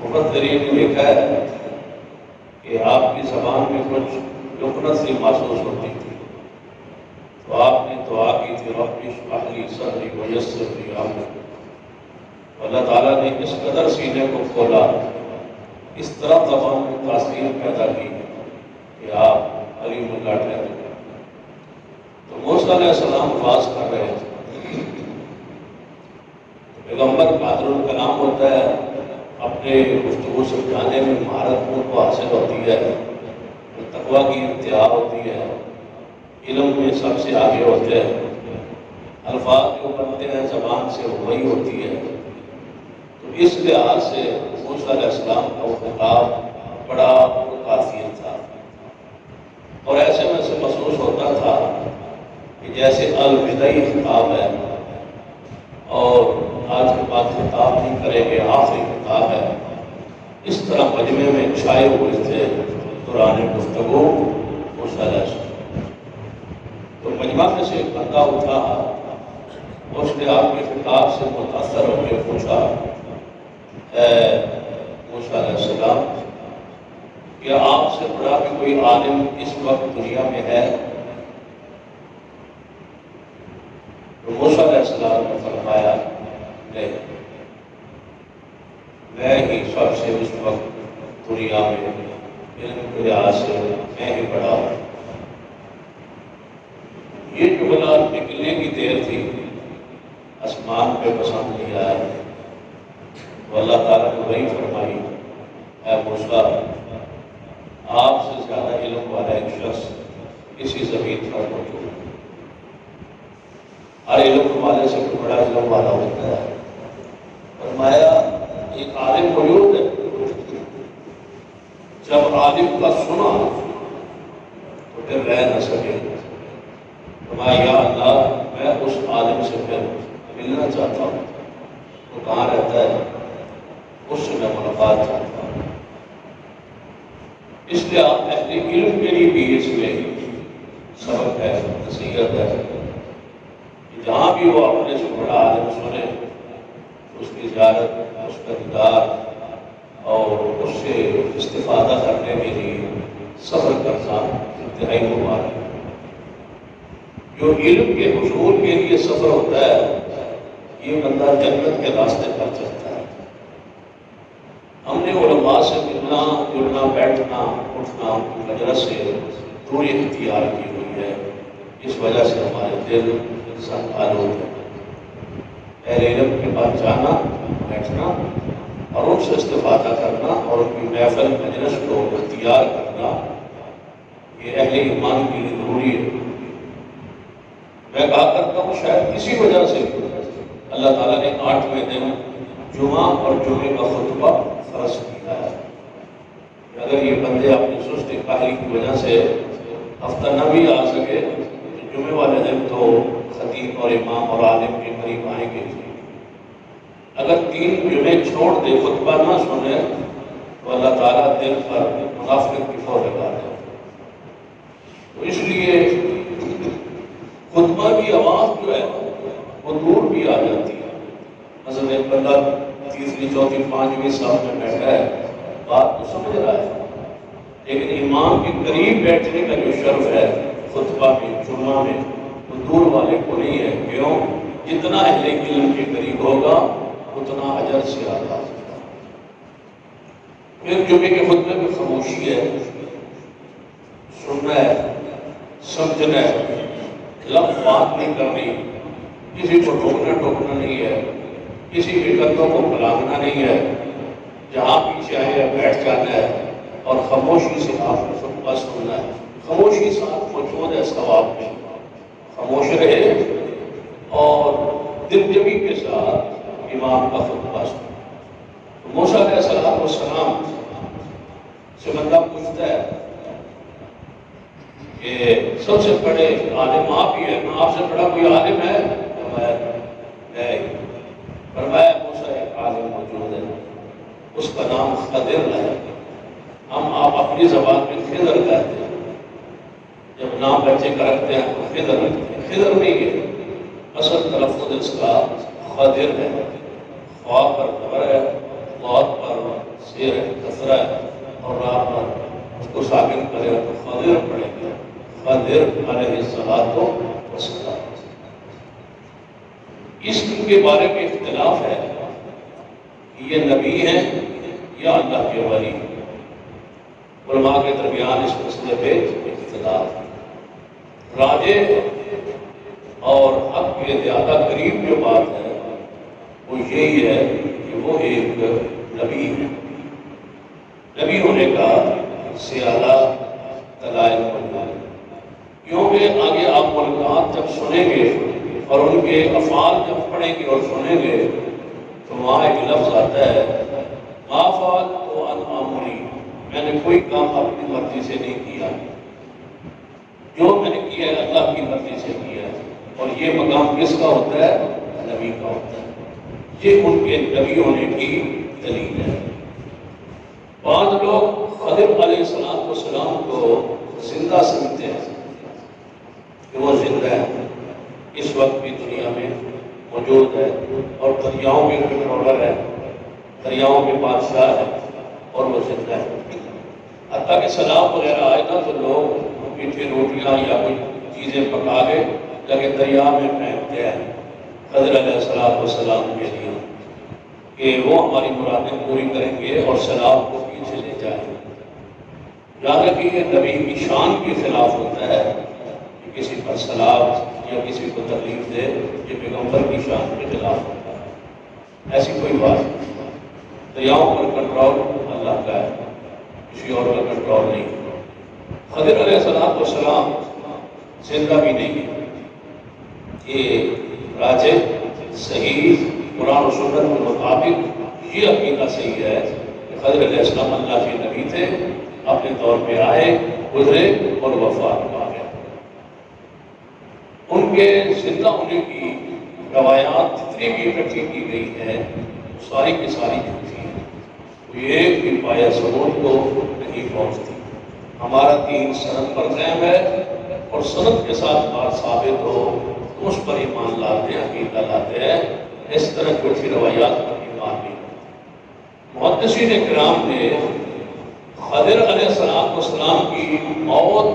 مفسرین نے لکھا ہے کہ آپ کی زبان میں کچھ لکنت سی محسوس ہوتی تھی، تو آپ نے دعا کی تھی رب اشرح لی صدری ویسر لی امری۔ اللہ تعالیٰ نے اس قدر سینے کو کھولا، اس طرح زبان میں تاثیر پیدا کی کہ آپ علیم اللہ ٹھہرے۔ تو موسیٰ علیہ السلام واز کر رہے تھے۔ پیغمبر قادر الکلام ہوتا ہے، اپنے گفتگو سمجھانے میں مہارت ان کو حاصل ہوتی ہے، تقویٰ کی انتہا ہوتی ہے، علم میں سب سے آگے ہوتے ہیں، الفاظ جو بنتے ہیں زبان سے وہی ہوتی ہے۔ تو اس لحاظ سے موسیٰ علیہ السلام کا وہ خطاب بڑا کافی تھا، اور ایسے میں سے محسوس ہوتا تھا کہ جیسے الوداعی خطاب ہے اور آج کے بعد خطاب نہیں کریں گے، آخری خطاب ہے، اس طرح مجمع میں چھائے ہوئے تھے دوران گفتگو موسیٰ علیہ السلام۔ تو مجمع میں سے ایک بندہ اٹھا، اس نے آپ کے خطاب سے متاثر ہو کے پوچھا، اے موسیٰ علیہ السلام، کیا آپ سے بڑا بھی کوئی عالم اس وقت دنیا میں ہے؟ تو موسیٰ علیہ السلام نے فرمایا، نہیں، میں ہی سب سے اس وقت دنیا میں علم کے لحاظ سے میں ہی بڑا ہوں۔ یہ جملہ نکلنے کی دیر تھی، آسمان پہ پسند نہیں آیا، تو اللہ تعالیٰ نے وہی فرمائی، اے موسیٰ، آپ سے زیادہ علم والا ایک شخص کسی زمین پر موجود ہے۔ ہر علم والے سے کوئی بڑا علم والا ہوتا ہے۔ فرمایا ایک عالم موجود ہے، جب عالم کا سنا تو پھر رہ نہ سکے۔ فرمایا یا اللہ، میں اس عالم سے پھر ملنا چاہتا ہوں، وہ کہاں رہتا ہے، اس سے میں ملاقات چاہتا ہوں۔ اس لیے آپ اہل علم کے لیے بھی اس میں سبق ہے، نصیحت ہے کہ جہاں بھی وہ اپنے سے بڑا عالم سنے، اس کی زیارت، اس کا دیدار اور اس سے استفادہ کرنے کے لیے صبر کرنا انتہائی مبارک ہے۔ جو علم کے حصول کے لیے سفر ہوتا ہے، یہ بندہ جنت کے راستے پر چلتا ہے۔ ہم نے علماء سے ملنا جلنا، بیٹھنا اٹھنا، ان کی مجلس سے دوری اختیار کی ہوئی ہے، اس وجہ سے ہمارے دل سخت آلود ہے۔ اہل علم کے پاس جانا، بیٹھنا اور ان سے استفادہ کرنا اور ان کی محفل مجلس کو اختیار کرنا، یہ اہل ایمان کے لیے ضروری ہے۔ میں کہا کرتا ہوں شاید اسی وجہ سے اللہ تعالیٰ نے 8ویں دن جمعہ اور جمعے کا خطبہ فرض کیا ہے کہ اگر یہ بندے اپنی سست کاہلی کی وجہ سے ہفتہ نہ بھی آ سکے تو جمعے والے دن تو خطیب اور امام اور عالم کے قریب آئیں گے۔ اگر 3 جمعے چھوڑ دے، خطبہ نہ سنے، تو اللہ تعالیٰ دل پر منافقت کی فور لگا دے۔ تو اس لیے خطبہ کی آواز جو ہے وہ دور بھی آ جاتی ہے۔ مثلا ایک بندہ 3ری 4ری 5ویں صف میں بیٹھا ہے، بات تو سمجھ رہا ہے، لیکن امام کے قریب بیٹھنے کا جو شرف ہے خطبہ میں، جمعہ میں، وہ دور والے کو نہیں ہے۔ کیوں؟ جتنا اہل علم کے قریب ہوگا اتنا اجر سے آتا ہے۔ پھر جمعے کے خطبے میں خاموشی ہے، سننا ہے، سمجھنا ہے، لفظ بات نہیں کرنی، کسی کو ٹوکنا نہیں ہے، کسی کے قدموں کو پلانگنا نہیں ہے، جہاں پیچھے آئے بیٹھ جانا ہے اور خاموشی سے آپ کو خطبہ سننا ہے۔ خاموشی ساتھ موجود ہے ثواب میں، خاموش رہے اور دل جمی کے ساتھ امام کا خطبہ سننا۔ موسیٰ علیہ السلام سے بندہ پوچھتا ہے کہ سب سے بڑے عالم آپ ہی ہیں، آپ سے بڑا کوئی عالم ہے؟ فرمایا موسیٰ ایک عالم موجود ہے، اس کا نام خضر ہے، ہم آپ اپنی زبان میں خضر کہتے ہیں، جب نام بچے کا رکھتے ہیں تو خضر رکھتے ہیں، خضر نہیں ہے، اصل تلفظ اس کا خضر ہے، خواہ پر زبر ہے، ضاد پر کثیر ہے، کثرہ ہے، اور رات پر اس کو ساکن کرے گا تو خضر پڑے گا، خضر علیہ الصلاۃ والسلام۔ اس کے بارے میں اختلاف ہے کہ یہ نبی ہیں یا اللہ کے ولی۔ علماء کے درمیان اس مسئلے پہ اختلاف ہے۔ راجے اور حق کے زیادہ قریب جو بات ہے وہ یہی ہے کہ وہ ایک نبی ہے۔ نبی ہونے کا سے اعلیٰ دلائل موجود ہے، کیونکہ آگے آپ ملکات جب سنیں گے اور ان کے افعال جب پڑھیں گے اور سنیں گے تو وہاں ایک لفظ آتا ہے ما فعلت عن امری، میں نے کوئی کام اپنی مرضی سے نہیں کیا، جو میں نے کیا ہے اللہ کی مرضی سے کیا ہے۔ اور یہ مقام کس کا ہوتا ہے؟ نبی کا ہوتا ہے۔ یہ ان کے نبی ہونے کی دلیل ہے۔ بعض لوگ خضر علیہ السلام کو زندہ سمجھتے ہیں کہ وہ زندہ ہے، اس وقت بھی دنیا میں موجود ہے اور دریاؤں کے کنٹرولر ہے، دریاؤں کے بادشاہ ہے اور وہ زندہ ہے۔ حتیٰ کہ سلام وغیرہ آئے نا تو لوگ میٹھی روٹیاں یا کوئی چیزیں پکا کے لگے دریا میں پھینکتے ہیں خضر علیہ السلام کے لیے کہ وہ ہماری مرادیں پوری کریں گے اور سلام کو پیچھے لے جائیں گے۔ یاد رکھیے نبی کی شان کے خلاف ہوتا ہے کہ کسی پر سلام یا کسی کو تکلیف دے، یہ پیغمبر کی شان کے خلاف ہوتا ہے۔ ایسی کوئی بات نہیں، دریاؤں پر کنٹرول اللہ کا ہے، کسی اور کا کنٹرول نہیں۔ خضر علیہ السلام زندہ بھی نہیں ہے، یہ راجے صحیح قرآن و سنت کے مطابق یہ عقیدہ صحیح ہے کہ خضر علیہ السلام اللہ کے نبی تھے، اپنے دور پہ آئے، گزرے اور وفات پا گئے۔ ان کے زندہ ہونے کی روایات جتنی بھی اکٹھی کی گئی ہے ساری کی ساری جھوٹی ہیں، کوئی ایک بھی پایا ثبوت کو نہیں پہنچتی۔ ہمارا دین سند پر قائم ہے اور سند کے ساتھ بات ثابت ہو تو اس پر ایمان لاتے ہیں، عقیدہ لاتے ہیں، اس طرح جھوٹی روایات پر ایمان نہیں۔ محدثین کرام نے خضر علیہ السلام کی موت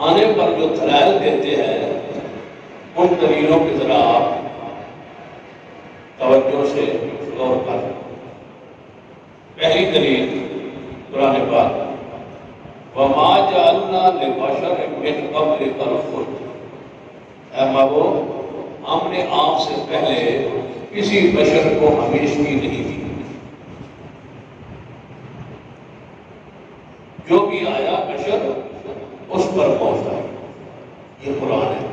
آنے پر جو دلائل دیتے ہیں ان دلیلوں کی ذرا آپ توجہ سے غور کر۔ پہلی دلیل قرآن پاک، وَمَا جَعَلْنَا لِبَشَرٍ مِّن قَبْلِكَ الْخُلْدَ، اے محبوب ہم نے آپ سے پہلے کسی بشر کو ہمیشگی نہیں دی، جو بھی آیا بشر اس پر موت آئی۔ یہ قرآن ہے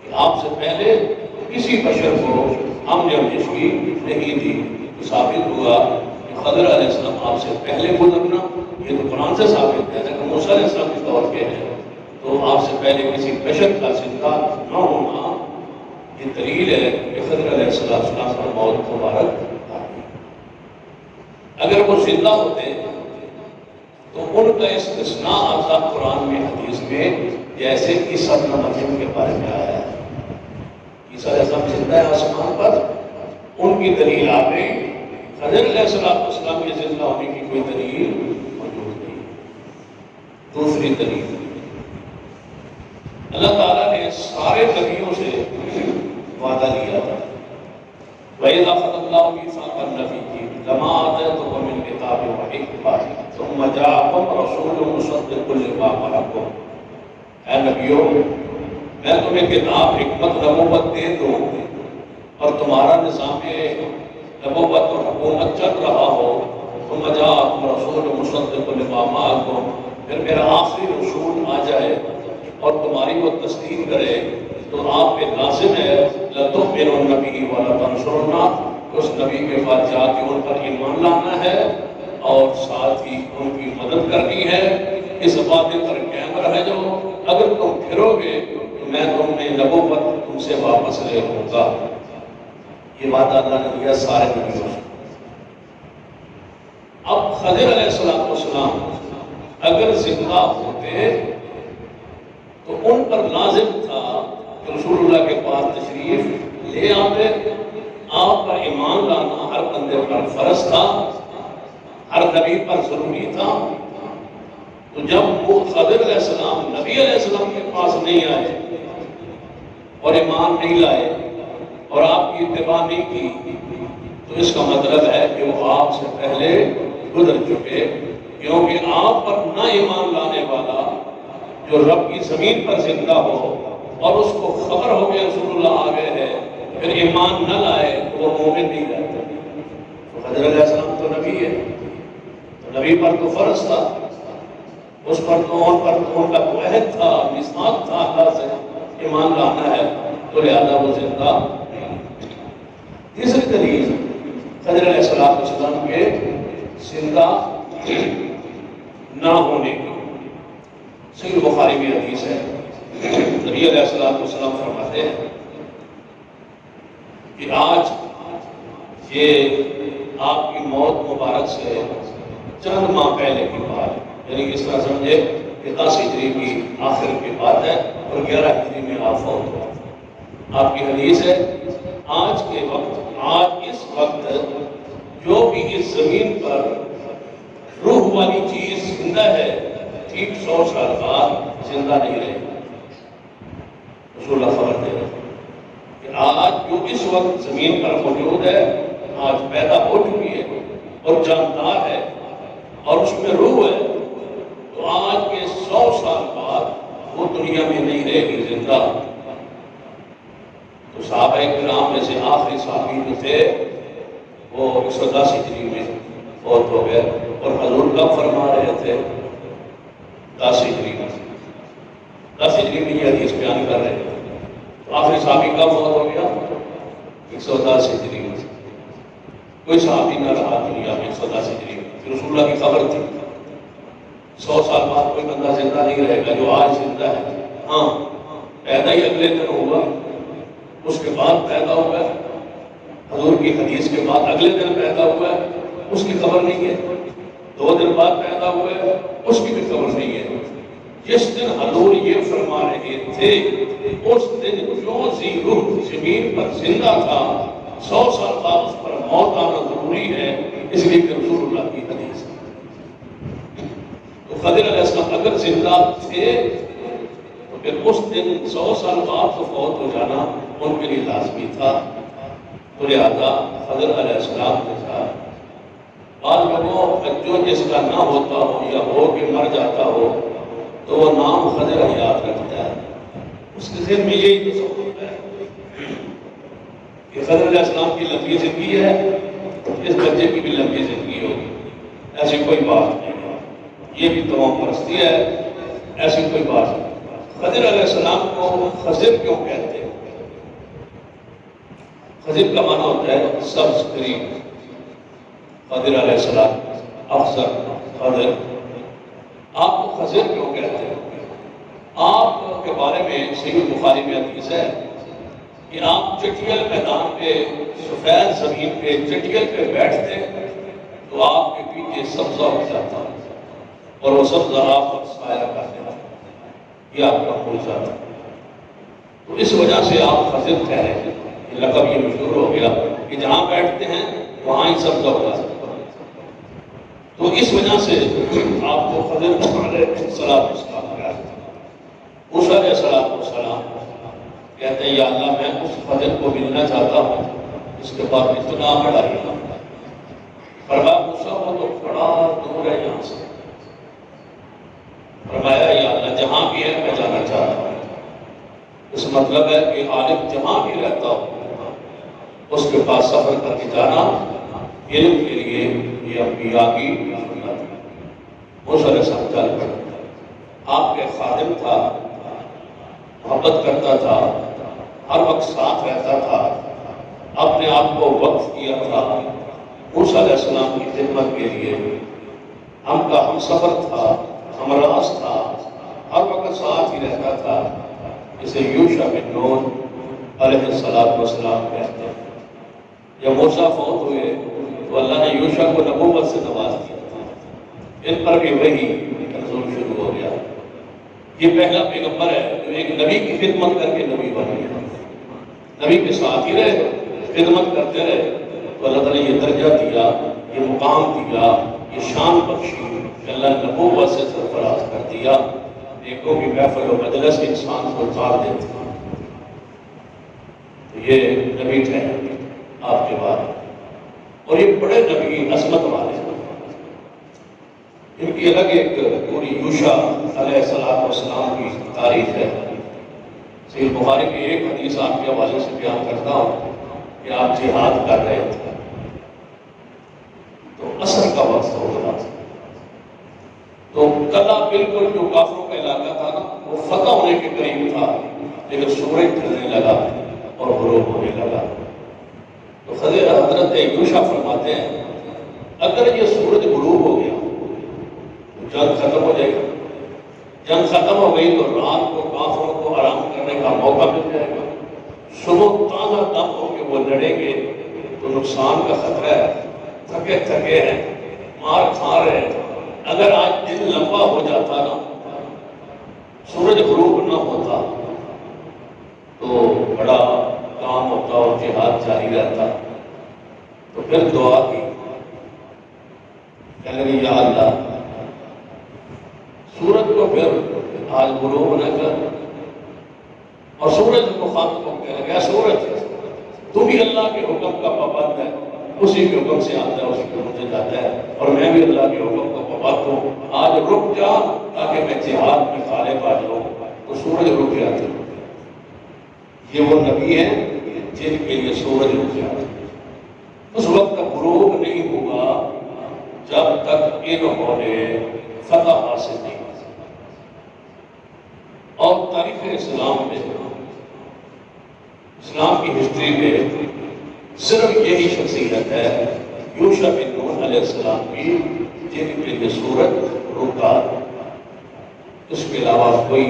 کہ آپ سے پہلے کسی بشر کو ہم نے ہمیشگی نہیں دی۔ تو ثابت ہوا کہ خضر علیہ السلام آپ سے پہلے گزرنا، یہ تو قرآن سے ثابت ہے کہ موسیٰ علیہ السلام کے دور کے ہیں، تو آپ سے پہلے کسی بشر کا زندہ نہ ہونا یہ دلیل ہے کہ خضر علیہ السلام پر موت مبارک آئی۔ اگر وہ زندہ ہوتے تو ان کا استثناء آتا قرآن میں حدیث میں، جیسے عیسیٰ ابن مریم کے بارے میں آیا ہے۔ عیسیٰ علیہ السلام زندہ ہے آسمان پر، ان کی دلیل آ گئی، خضر علیہ السلام کے زندہ ہونے کی کوئی دلیل موجود نہیں۔ دوسری دلیل، اللہ تعالیٰ نے سارے نبیوں سے وعدہ لیا تھا، وَإِذَا أَخَذَ اللَّهُ مِيثَاقَ النَّبِيِّينَ لَمَا آتَيْتُكُم مِّن كِتَابٍ وَحِكْمَةٍ ثُمَّ جَاءَكُمْ رَسُولٌ مُصَدِّقٌ لِّمَا مَعَكُمْ، اے نبیوں میں تمہیں کتاب، حکمت، نبوت دے دوں اور تمہارا نظام نبوت اور حکومت چل رہا ہو، ثُمَّ جَاءَكُمْ رَسُولٌ مُصَدِّقٌ لِّمَا مَعَكُمْ، پھر میرا آخری رسول آ جائے اور تمہاری وہ تصدیق کرے، تو آپ پہ لازم ہے لَتُؤْمِنُنَّ بِهِ وَلَتَنصُرُنَّهُ، اس نبی کے پاس جا کے ان پر ایمان لانا ہے اور ساتھ ہی ان کی مدد کرنی ہے۔ اس وعدے پر قائم رہے جو اگر تم پھرو گے تو میں تمہیں نبوت تم سے واپس لے لوں گا۔ یہ وعدہ اللہ نے دیا سارے نبیوں سے۔ اب خضر علیہ السلام اگر زندہ ہوتے تو ان پر لازم تھا کہ رسول اللہ کے پاس تشریف لے آتے، آپ پر ایمان لانا ہر بندے پر فرض تھا، ہر نبی پر ضروری تھا. تو جب وہ خضر علیہ السلام نبی علیہ السلام کے پاس نہیں آئے اور ایمان نہیں لائے اور آپ کی اتباع نہیں کی، تو اس کا مطلب ہے کہ وہ آپ سے پہلے گزر چکے. کیونکہ آپ پر نہ ایمان لانے والا جو رب کی زمین پر زندہ ہو اور اس کو خبر ہو کہ رسول اللہ آ گئے ہیں، پھر ایمان نہ لائے تو وہ مومن نہیں رہتا. تو خضر علیہ السلام تو نبی ہے، تو نبی پر تو فرض تھا، اس پر تو ان کا تو عہد تھا، میثاق تھا اللہ سے ایمان لانا ہے، تو لہٰذا وہ زندہ. تیسری دلیل خضر علیہ السلام کے زندہ نہ ہونے کی صحیح بخاری میں حدیث ہے. نبی علیہ السلام فرماتے ہیں کہ آج یہ آپ کی موت مبارک سے چند ماہ پہلے کی بات، یعنی اس طرح سمجھے کہ 10 ہجری کی آخر کی بات ہے اور 11 ہجری میں آپ فوت ہو. آپ کی حدیث ہے آج کے وقت، آج اس وقت جو بھی اس زمین پر روح والی چیز زندہ ہے، ٹھیک 100 سال بعد زندہ نہیں رہے. رسول اللہ خبر دے رہے کہ آج جو اس وقت زمین پر موجود ہے، آج پیدا ہو چکی ہے اور جاندار ہے اور اس میں روح ہے، تو آج کے 100 سال بعد وہ دنیا میں نہیں رہے گی زندہ. تو صحابہ کرام میں سے آخری صحابی جو تھے وہ 110 ہجری میں فوت ہو گئے، اور حضور کب فرما رہے تھے؟ 10 ہجری میں. 10 ہجری میں یہ حدیث بیان کر رہے تھے. تو آخری صحابی کب فوت ہو گیا؟ 110 ہجری میں. کوئی صحابی نہ رہا دنیا میں 110 ہجری میں. رسول اللہ کی خبر تھی 100 سال بعد کوئی بندہ زندہ نہیں رہے گا جو آج زندہ ہے. ہاں پیدا ہی اگلے دن ہوا، اس کے بعد پیدا ہوا ہے، حضور کی حدیث کے بعد اگلے دن پیدا ہوا ہے، اس کی خبر نہیں ہے. 2 دن بعد پیدا ہوا ہے، اس کی بھی خبر نہیں ہے. جس دن حضور یہ فرما رہے تھے اس دن جو ذی روح زمین پر زندہ تھا، 100 سال بعد اس پر موت آنا ضروری ہے، اس لیے کہ رسول اللہ کی حدیث. تو خضر علیہ السلام اگر زندہ تھے تو پھر اس دن 100 سال بعد تو فوت ہو جانا ان کے لیے لازمی تھا. تو لہٰذا خضر علیہ السلام نے کہا بعض لوگوں جو جس کا نہ ہوتا ہو یا ہو کے مر جاتا ہو تو وہ نام خضر یاد رکھتا ہے، اس کے ذہن میں یہی تصور ہوتا ہے کہ خضر علیہ السلام کی لمبی زندگی ہے، اس بچے کی بھی لمبی زندگی ہوگی. ایسی کوئی بات نہیں ہے، یہ بھی تمام پرستی ہے، ایسی کوئی بات نہیں. خضر علیہ السلام کو خضر کیوں کہتے ہیں؟ خضر کا معنی ہوتا ہے سبز کریم. خضر علیہ السلام افضل خضر. آپ کو خضر کیوں کہتے ہیں؟ آپ کے بارے میں صحیح بخاری میں حدیث ہے کہ آپ چٹیل میدان پہ، سفید زمین پہ چٹیل پہ بیٹھتے تو آپ کے پیچھے سبزہ ہو جاتا اور وہ سبزہ آپ پر سایہ کر دیتا، یہ آپ کا موجزہ تھا. تو اس وجہ سے آپ خضر کہہ رہے ہیں. یہ لقب یہ مشہور ہو گیا کہ جہاں بیٹھتے ہیں وہاں ہی سبزہ ہو جاتا. تو اس وجہ سے آپ کو خضر علیہ السلام کہا. موسیٰ علیہ السلام کہتے ہیں یا اللہ میں اس خضر کو ملنا چاہتا ہوں اس کے بعد اتنا بڑا ہی فرمایا موسیٰ وہ تو بڑا دور ہے یہاں سے. فرمایا یا اللہ جہاں بھی ہے میں جانا چاہتا ہوں. اس مطلب ہے کہ عالم جہاں بھی رہتا ہو اس کے پاس سفر کر کے جانا علم کے لیے یہ انبیاء کی سنت ہے. موسیٰ علیہ السلام چل پڑا، آپ کے خادم تھا، محبت کرتا تھا، ہر وقت ساتھ رہتا تھا، اپنے آپ کو وقف کیا تھا موسیٰ علیہ السلام کی خدمت کے لیے. ہم کا ہم سفر تھا، ہمراز تھا، ہر وقت ساتھ ہی رہتا تھا. اسے یوشع بن نون علیہ السلام کہتے ہیں. جب موسیٰ فوت ہوئے تو اللہ نے یوشع کو نبوت سے نواز دیا، ان پر بھی وحی نزول شروع ہو گیا. یہ پہلا پیغمبر ہے جو ایک نبی کی خدمت کر کے نبی بن گیا. نبی کے ساتھ ہی رہے، خدمت کرتے رہے، تو اللہ تعالیٰ نے یہ درجہ دیا یہ مقام دیا، یہ شان بخشی کہ اللہ نبوت سے سرفراز کر دیا، ایکوں کی محفل و مجلس انسان کو اتار دیتے ہیں۔ تو یہ نبی تھے آپ کے بعد، اور یہ بڑے نبی عظمت والے ہیں۔ ان کی الگ ایک پوری یوشع علیہ السلام کی تاریخ ہے۔ صحیح بخاری کی ایک حدیث آپ کے حوالے سے بیان کرتا ہوں کہ آپ جہاد کر رہے تھے تو عصر کا وقت ہو گیا، تو قلعہ بالکل جو کافروں کا علاقہ تھا نا وہ فتح ہونے کے قریب تھا، لیکن سورج ڈھلنے لگا اور غروب ہونے لگا۔ تو حضرت یوشع فرماتے ہیں اگر یہ سورج غروب ہو گیا تو جنگ ختم ہو جائے گا، جنگ ختم ہو گئی تو رات کو کافروں کو آرام کرنے کا موقع مل جائے گا، صبح تازہ دم ہو کے وہ لڑیں گے تو نقصان کا خطرہ ہے، تھکے تھکے ہیں، مار کھا رہے ہیں۔ اگر آج دن لمبا ہو جاتا نا، سورج غروب نہ ہوتا تو بڑا کام ہوتا اور جہاد جاری رہتا۔ تو پھر دعا کی، کہنے لگے یا اللہ سورج کو پھر آج غروب نہ کر، اور سورج کو خاطب کو کہنے لگا سورج تو بھی اللہ کے حکم کا پابند ہے، اسی کے حکم سے آتا ہے اسی کے حکم سے جاتا ہے، اور میں بھی اللہ کے حکم کا پابند ہوں، آج رک جا تاکہ میں جہاد میں غالب آ جاؤں۔ تو سورج رک جاتے، یہ وہ نبی ہیں جن کے لیے سورج رک جاتے۔ اس وقت تک غروب نہیں ہوگا جب تک انہوں نے فتح حاصل نہیں۔ اور تاریخ اسلام میں، اسلام کی ہسٹری میں صرف یہی شخصیت ہے یوشع بن نون علیہ السلام کی جن کے لیے سورج رکا، اس کے علاوہ کوئی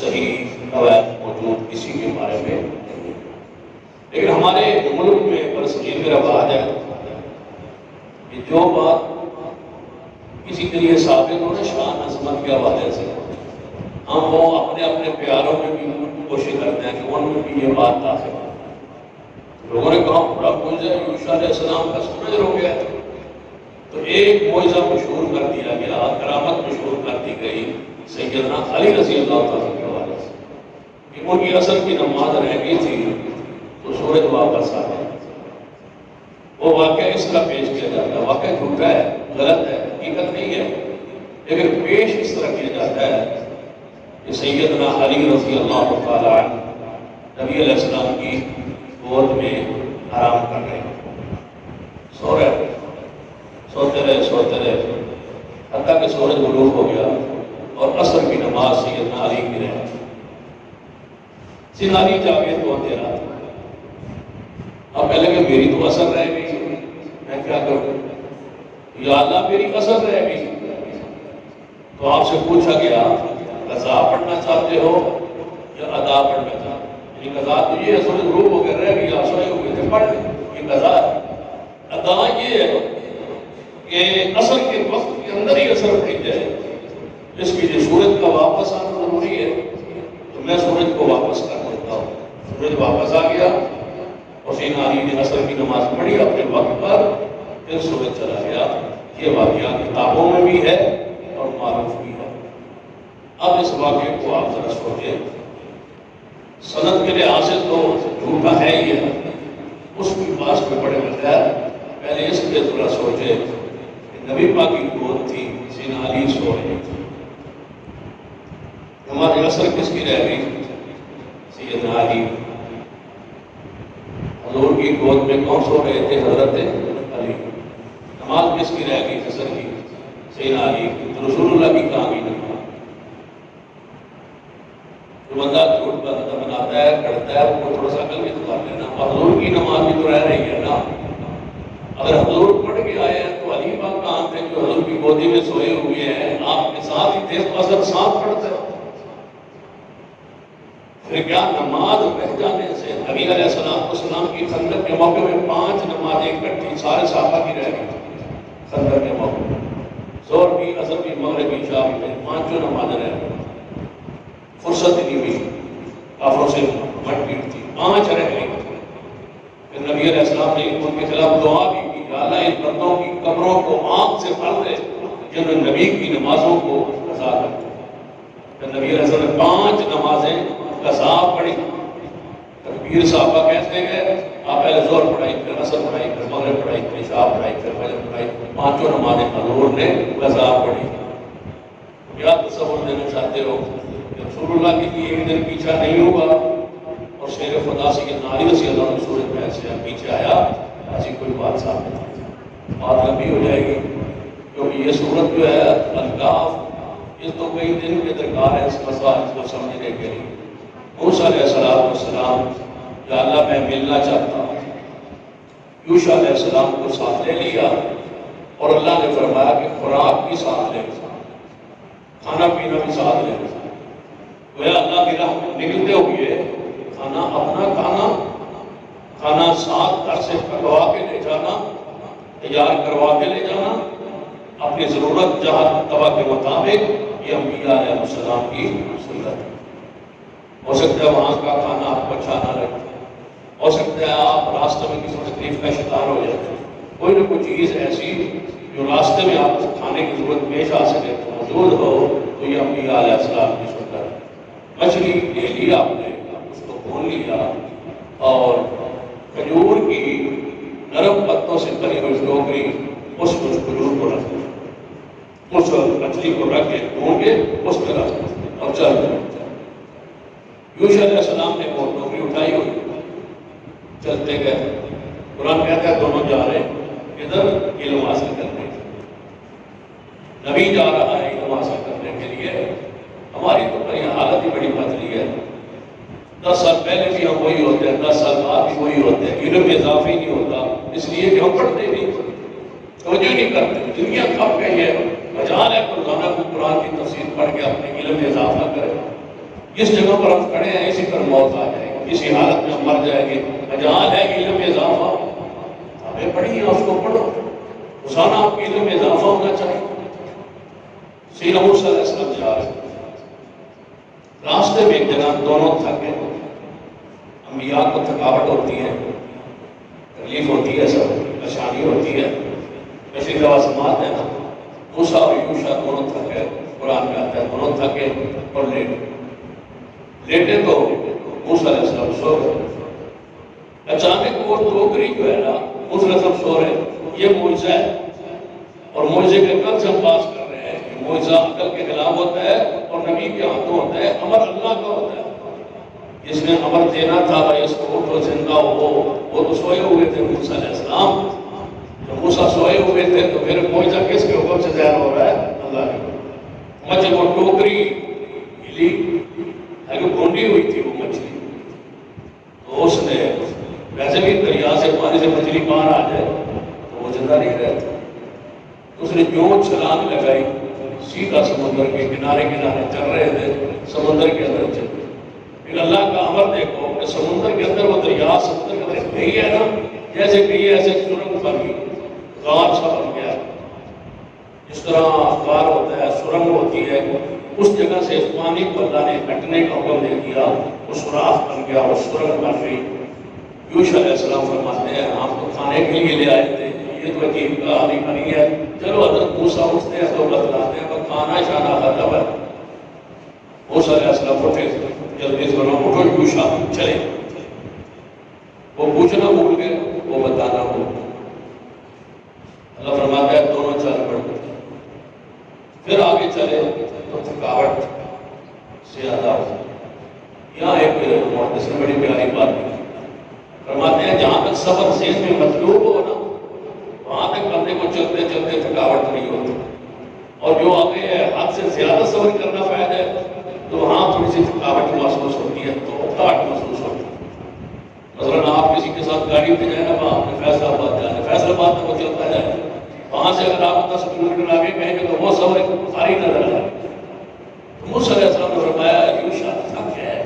صحیح روایت موجود کسی کے بارے میں نہیں۔ لیکن ہمارے ملک میں برصغیر میں رواج ہے کہ جو بات کسی کے لیے ثابت ہو نا شان عظمت کے حوالے سے، ہم وہ اپنے اپنے پیاروں میں بھی کوشش کرتے ہیں کہ ان میں بھی یہ بات داخل ہے۔ لوگوں نے کہا بڑا معجزہ ہے، یوشع علیہ السلام کا سورج رو گیا، تو ایک معجزہ مشہور کر دیا گیا، کرامت مشہور کر دی گئی سیدنا علی رضی اللہ تعالیٰ کے حوالے سے کہ ان کی عصر کی نماز رہ گئی تھی تو سورج واپس آ گیا۔ وہ واقعہ اس طرح پیش کیا جاتا ہے، واقعہ جھوٹا ہے، غلط ہے، حقیقت نہیں ہے، لیکن پیش اس طرح کیا جاتا ہے کہ سیدنا علی رضی اللہ تعالیٰ عنہ نبی علیہ السلام کی گود میں آرام کر رہے ہیں، سو رہے، سوتے رہے حتیٰ کہ سورج غروب ہو گیا اور عصر کی نماز سیدنا علی کی رہے۔ سیدنا علی جاگے تو اندھیرا تھا، اب پہلے کہ میری تو عصر رہ گئی، میں کیا کروں، یا اللہ میری عصر رہ گئی۔ تو آپ سے پوچھا گیا قضا پڑھنا چاہتے ہو یا ادا پڑھنا چاہتے ہو؟ یہ قضا تو یہ ہے سورج غروب ہو کے رہ گئی، آپ سوئے ہوئے تھے پڑھ لیں، یہ قضا ہے۔ ادا یہ ہے کہ عصر کے وقت کے اندر ہی عصر پڑ جائے، اس کے لیے سورج کا واپس آنا ضروری ہے، تو میں سورج کو واپس کر دیتا ہوں۔ سورج واپس آ گیا اور سیدنا علی نے عصر کی نماز پڑھی اپنے وقت پر، پھر سورج چلا گیا۔ یہ واقعہ کتابوں میں بھی ہے اور معروف بھی ہے۔ اب اس واقعے کو آپ ذرا سوچیں، سند کے لحاظ سے تو جھوٹا ہے ہی ہے، اس کی پاس میں بڑے بغیر پہلے اس لیے ذرا سوچے کہ نبی پاک کی گود تھی، سیدنا علی سو رہے تھے، ہماری عصر کس کی رہ گئی؟ سیدنا علی۔ حضور کی گود میں کون سو رہے تھے؟ حضرت علی۔ نماز کس کی رہ گئی عصر کی؟ سیدنا علی۔ رسول اللہ کی کہاں گئی نماز؟ جو بندہ جھوٹ بناتا ہے کرتا ہے وہ تھوڑا سا عقل بھی تو کر لینا، حضور کی نماز بھی تو رہ رہی ہے نا۔ اگر حضور پڑھ کے آئے ہیں تو علی پاک کہاں تھے جو حضور کی گودی میں سوئے ہوئے ہیں، آپ کے ساتھ ہی تھے تو اثر ساتھ پڑھتے ہو، پھر کیا نماز رہ جانے سے؟ نبی علیہ السلام کی خندق کے موقع میں 5 نمازیں اکٹھی سارے صحابہ کی رہ گئی، خندق کے موقع میں ظہر بھی، عصر بھی، مغرب بھی، عشاء بھی، 5 نمازیں رہ گئی، فرصت نہیں ہوئی، کافروں سے مٹ پیٹ تھی، 5 رہ گئی۔ پھر نبی علیہ السلام نے ان کے خلاف دعا بھی کی، یا تعالیٰ ان بندوں کی قبروں کو آنکھ سے بھر دے جنہوں نے نبی کی نمازوں کو قضا کر دیا۔ نبی علیہ السلام نے 5 نمازیں قضا پڑھی۔ تکبیر صحابہ کہتے گئے، آپ پہلے ظہر پڑھائی، پھر عصر پڑھائی، پھر مغرب پڑھائی، پھر عشاء پڑھائی، پھر فجر پڑھائی، 5 نمازیں حضور نے قضا پڑھی۔ کیا تصور دینا چاہتے ہو کہ رسول اللہ کے لیے ایک دن پیچھا نہیں ہوگا اور شیر خدا سیدنا علی رضی اللہ عنہ سورج میں سے پیچھے آیا، ایسی کوئی بات ثابت نہیں، بات لمبی ہو جائے گی، کیونکہ یہ صورت جو ہے الکاف، اس تو کئی دن کے درکار ہے اس مسائل کو سمجھنے کے لیے۔ موسیٰ علیہ السلام، یا اللہ میں ملنا چاہتا ہوں، یوشع علیہ السلام کو ساتھ لے لیا اور اللہ نے فرمایا کہ خوراک بھی ساتھ لے، کھانا پینا بھی ساتھ لے۔ گویا اللہ کی راہ میں نکلتے ہوئے کھانا اپنا کھانا ساتھ گھر سے پکوا کے لے جانا، تیار کروا کے لے جانا، اپنی ضرورت جہاں تباہ کے مطابق، یہ انبیاء علیہ السلام کی سنت ہے۔ ہو سکتا ہے وہاں کا کھانا آپ کو اچھا نہ لگے، ہو سکتا ہے آپ راستے میں کسی تکلیف کا شکار ہو جائے، کوئی نہ کوئی چیز ایسی جو راستے میں آپ کو کھانے کی ضرورت پیش آ سکے تو موجود ہو، تو یہ انبیاء علیہ السلام کی سنت ہے۔ مچھلی لے لی آپ نے، اس کو بھون لیا اور کھجور کی نرم پتوں سے بنی ہوئی ٹوکری اس کھجور کو رکھ دیا، اس مچھلی کو رکھ کے بھون کے اس پہ رکھ دیا اور چل دیا۔ یوشع علیہ السلام نے وہ ٹوکری اٹھائی ہوئی، چلتے گئے۔ قرآن کہتا ہے دونوں جا رہے ہیں ادھر علم حاصل کرنے، نبی جا رہا ہے علم حاصل کرنے کے لیے۔ ہماری تو بڑی حالت ہی بڑی بدلی ہے، 10 سال پہلے بھی ہم وہی ہوتے ہیں، 10 سال بعد بھی وہی ہوتے ہیں، علم اضافی نہیں ہوتا، اس لیے کہ ہم پڑھتے نہیں، توجہ نہیں کرتے۔ دنیا کھپ گئی ہے، مجال ہے روزانہ کو قرآن کی تفسیر پڑھ کے اپنے علم میں اضافہ کریں۔ جس جگہ پر ہم کھڑے ہیں اسی پر موت آ جائے گی، اسی حالت میں ہم مر جائیں گے۔ مجال ہے علم میں اضافہ، ہمیں پڑھیے، اس کو پڑھو، روزانہ آپ کے علم میں اضافہ ہونا چاہیے۔ سیدنا موسیٰ علیہ السلام جا رہے ہیں، راستے میں ایک جگہ دونوں تھک گئے۔ انبیاء کو تھکاوٹ ہوتی ہے، تکلیف ہوتی ہے، سب پریشانی ہوتی ہے، ایسی لوازمات ہے نا۔ موسیٰ اور یوشع دونوں تھک گئے، قرآن میں آتا ہے دونوں تھکے اور لیٹے تو موسیٰ علیہ السلام سو گئے۔ اچانک وہ ٹوکری جو ہے نا، موسیٰ علیہ السلام سو رہے، یہ معجزہ ہے، اور معجزے کے قبض ہم پاس کر رہے ہیں کہ معجزہ عقل کے خلاف ہوتا ہے اور نبی کے ہاتھوں ہوتا ہے، امر اللہ کا ہوتا ہے۔ جس نے امر دینا تھا بھائی اس کو اٹھو زندہ ہو، وہ تو سوئے ہوئے تھے موسیٰ علیہ السلام۔ جب موسیٰ سوئے ہوئے تھے تو پھر معجزہ کس کے حکم سے ظاہر ہو رہا ہے؟ اللہ کے۔ جب وہ ٹوکری ہلی، اگر بھونڈی ہوئی تھی وہ مچھلی، تو اس نے ویسے بھی دریا سے پانی سے مچھلی باہر آ جائے تو وہ زندہ نہیں رہتا، اس نے جو چھلانگ لگائی سیدھا سمندر کے کنارے چل رہے تھے، سمندر کے اندر چل رہے۔ پھر اللہ کا امر دیکھو کہ سمندر کے اندر وہ دریا سمندر کے اندر گئی ہے نا، جیسے گئی ہے ایسے سرنگ بن گئی، غار سا بن گیا۔ جس طرح غار ہوتا ہے، سرنگ ہوتی ہے، اس جگہ سے پانی کو اللہ نے ہٹنے کا حکم دے دیا، وہ سوراخ بن گیا، وہ سرنگ بن گئی۔ یوشع علیہ السلام فرماتے ہیں ہم تو کھانے کے لیے لے آئے تھے، یہ تو عجیب کہانی بنی ہے، چلو حضرت موسیٰ اٹھتے ہیں تو بتلاتے ہیں، پر کھانا شانا ختم ہے۔ موسیٰ علیہ السلام اٹھے، جلدی سے بنا اٹھو یوشع چلے، وہ پوچھنا بھول گئے، وہ بتانا بھول گئے۔ اللہ فرماتا ہے دونوں چل پڑے، پھر آگے چلے تو تھکاوٹ زیادہ ہو۔ یہاں ایک محدث نے بڑی پیاری بات کی، فرماتے ہیں جہاں تک سفر ذہن میں مطلوب ہو نا، وہاں تک بندے کو چلتے چلتے تھکاوٹ نہیں ہوتی، اور جو آگے حد سے زیادہ سفر کرنا فائدہ ہے تو وہاں تھوڑی سی تھکاوٹ محسوس ہوتی ہے، تو اکتاہٹ محسوس ہوتی ہے۔ مثلاً آپ کسی کے ساتھ گاڑی پہ جائیں نا، آپ نے فیصل آباد جانا ہے، فیصل آباد تک وہ چلتا جائے، وہاں سے اگر آپ 10 کلومیٹر آگے کہیں گے تو وہ سفر ساری نظر آئے۔ موسیٰ علیہ السلام نے فرمایا یوشع تھک ہے،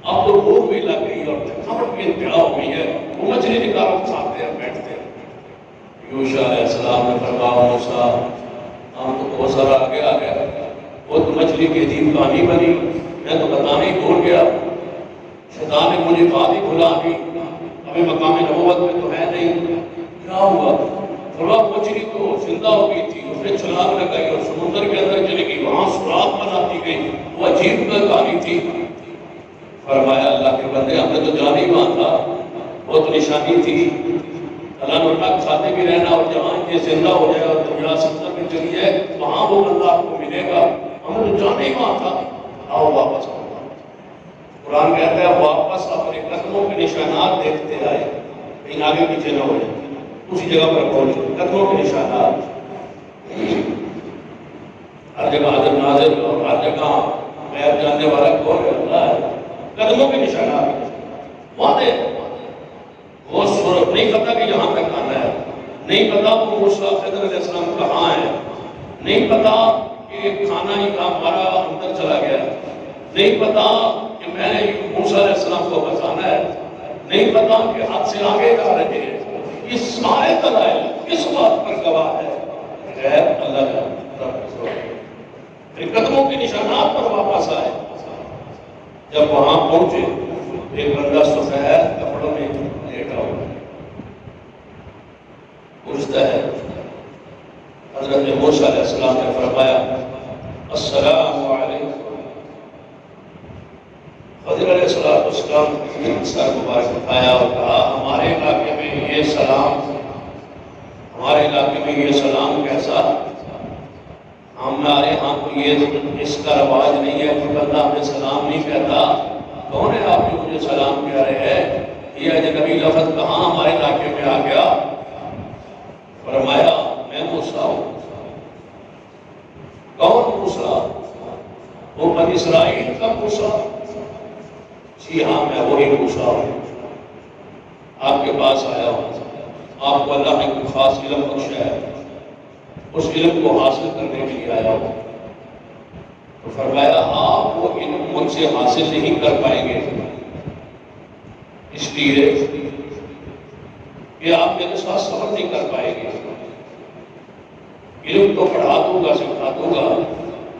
اب تو بھوک بھی لگ گئی اور تھکاوٹ بھی انتہا ہو گئی ہے، وہ مچھلی نکالو کھاتے ہیں بیٹھتے ہیں۔ یوشع علیہ السلام نے فرمایا موسیٰ ہم تو بہت سارا آگے آ گیا، وہ تو مچھلی کی عجیب کہانی بنی، میں تو بتانا ہی بھول گیا، شیطان نے مجھے بات ہی بھلا دی، ابھی مقام نبوت میں تو ہے نہیں، کیا ہوا؟ تھوڑا مچھلی تو زندہ ہو گئی تھی، اس نے چھلانگ لگائی اور سمندر کے اندر چلی گئی، وہاں سوراخ بناتی گئی، وہ عجیب کہانی تھی۔ فرمایا اللہ کے بندے ہم نے تو جانا ہی وہاں تھا، وہ تو نشانی تھی، اللہ نے کھاتے بھی رہنا اور جہاں یہ زندہ ہو جائے اور دنیا سمندر میں چلی جائے وہاں وہ اللہ آپ کو ملے گا، ہم نے تو جانا ہی وہاں تھا، آؤ واپس آؤ۔ قرآن کہتا ہے واپس اپنے قدموں کے نشانات دیکھتے آئے، کہیں آگے پیچھے نہ ہو جائے، اسی جگہ پر پہنچے، قدموں کے نشانات ہر جگہ حاضر ناظر اور ہر جگہ غیب جاننے والا کون ہے؟ اللہ ہے۔ قدموں کے نشانات واضح، وہ صورت نہیں پتا کہ یہاں تک آنا ہے، نہیں پتا وہ موسیٰ خضر علیہ السلام کہاں ہے، نہیں پتا کہ کھانا ہی کہاں ہمارا اندر چلا گیا، نہیں پتا کہ میں نے موسیٰ علیہ السلام کو بچانا ہے، نہیں پتا کہ حد سے آگے جا رہے ہیں۔ یہ سارے دلائل کس بات پر گواہ ہے؟ غیب اللہ کا قدموں کے نشانات پر واپس آئے۔ جب وہاں پہنچے ایک بندہ سفید کپڑوں میں لیٹا ہوا پوچھتا ہے، حضرت موسیٰ علیہ السلام نے فرمایا السلام علیکم۔ خضر علیہ السلام نے سر مبارک اٹھایا اور کہا ہمارے علاقے میں یہ سلام، ہمارے علاقے میں یہ سلام کیسا؟ ہمارے ہاں تو یہ اس کا رواج نہیں ہے، کوئی بندہ ہمیں سلام نہیں کہتا، کون ہے آپ جو مجھے سلام کہہ رہے ہیں؟ یہ اجنبی لفظ کہاں ہمارے علاقے میں آ گیا؟ فرمایا میں موسیٰ ہوں۔ کون موسیٰ؟ وہ بنی اسرائیل کا موسیٰ؟ جی ہاں میں وہی موسیٰ ہوں، آپ کے پاس آیا ہوں، آپ کو اللہ نے کوئی خاص علم بخشا ہے، اس علم کو حاصل کرنے کے لیے آیا ہوں۔ تو فرمایا آپ وہ علم مجھ سے حاصل نہیں کر پائیں گے، اس لیے کہ آپ میرے ساتھ صبر نہیں کر پائیں گے۔ علم تو پڑھا دوں گا، سکھا دوں گا،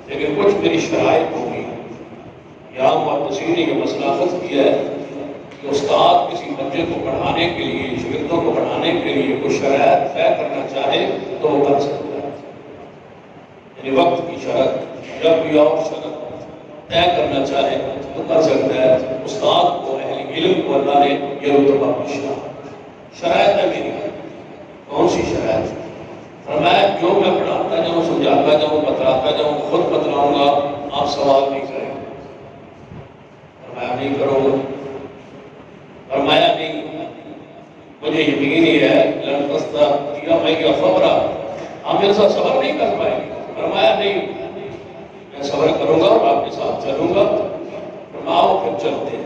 لیکن کچھ میری شرائط ہوگی۔ یہاں محدثین نے یہ مسئلہ خود کیا ہے کہ استاد کسی بچے کو پڑھانے کے لیے، شاگردوں کو پڑھانے کے لیے کوئی شرائط طے کرنا چاہے تو وہ کر سکتا ہے، یعنی وقت کی شرط، جب بھی اور شرط طے کرنا چاہے تو کر سکتا ہے۔ استاد کو، اہل علم کو اللہ نے یہ رتبہ بخشا۔ شرائط ہے میری، کون سی شرائط؟ فرمایا جو میں پڑھاتا جاؤں، سمجھاتا جاؤں، بتلاتا جاؤں، خود بتلاؤں گا، آپ سوال نہیں کریں گے۔ فرمایا نہیں کرو گا؟ فرمایا نہیں، مجھے یقین ہی ہے لن تستطیع معی صبرا، آپ میرے ساتھ صبر نہیں کر پائیں گے۔ فرمایا نہیں، میں صبر کروں گا اور آپ کے ساتھ چلوں گا۔ فرماؤ پھر چلتے ہیں۔